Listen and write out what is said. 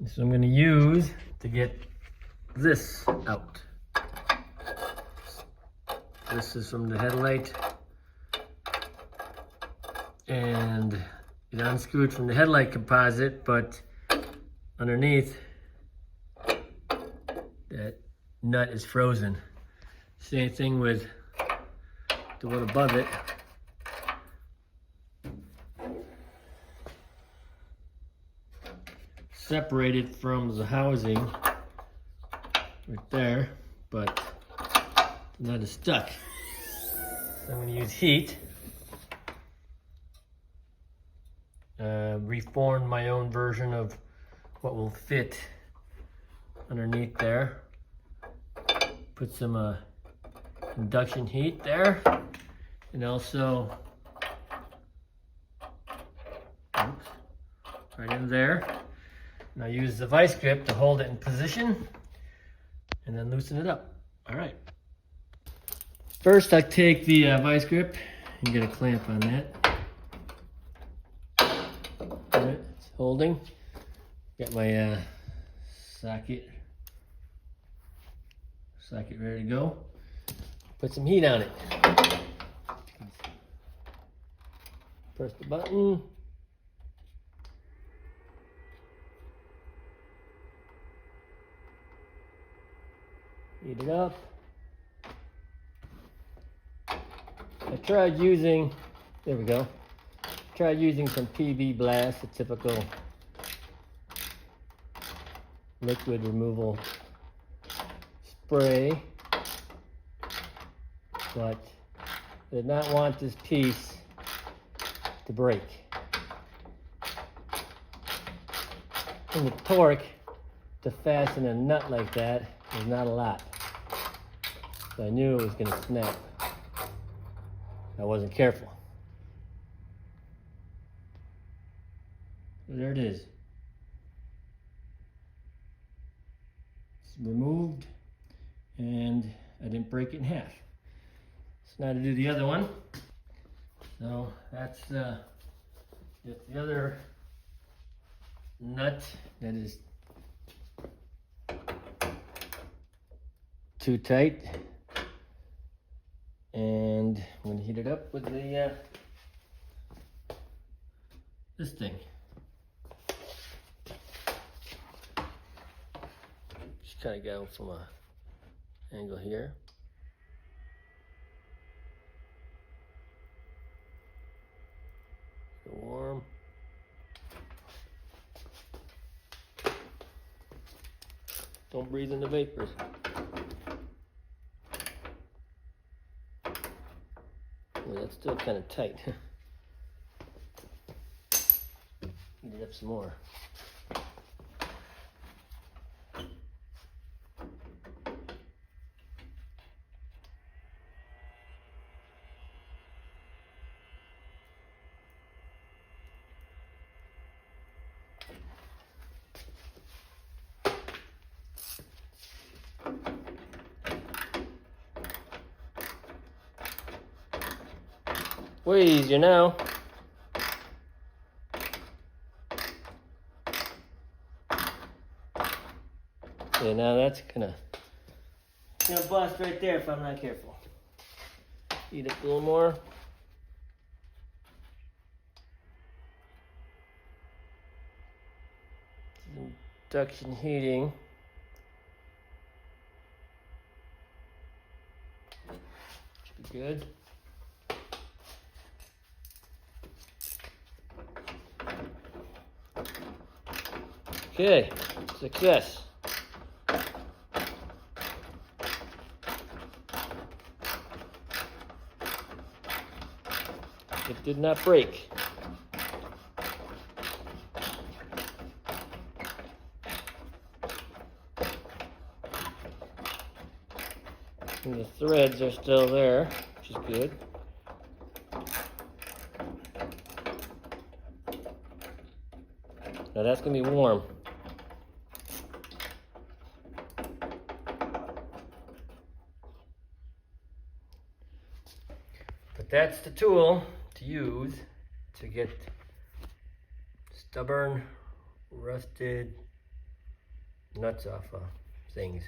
So I'm going to use to get this out. This is from the headlight, and it unscrewed from the headlight composite, but underneath that nut is frozen. Same thing with the one above it. Separated from the housing right there, but the nut is stuck. So I'm going to use heat. Reform my own version of what will fit underneath there. Put some induction heat there, and also right in there. Now use the vice grip to hold it in position and then loosen it up. All right. First, I take the vice grip and get a clamp on that. All right, it's holding. Got my socket ready to go. Put some heat on it. Press the button. Heat it up. I tried using, there we go. Tried using some PV Blast, a typical liquid removal spray, but I did not want this piece to break. And the torque to fasten a nut like that is not a lot. So I knew it was going to snap. I wasn't careful. So there it is. It's removed, and I didn't break it in half. So now to do the other one. So that's just the other nut that is too tight, and I'm going to heat it up with the this thing. Just kind of go from a angle here. Get warm. Don't breathe in the vapors. Well, that's still kind of tight. Heat it up some more. Way easier now. Yeah, now that's gonna bust right there if I'm not careful. Heat up a little more. Induction heating. Should be good. Okay, success. It did not break. And the threads are still there, which is good. Now that's going to be warm. But that's the tool to use to get stubborn, rusted nuts off things.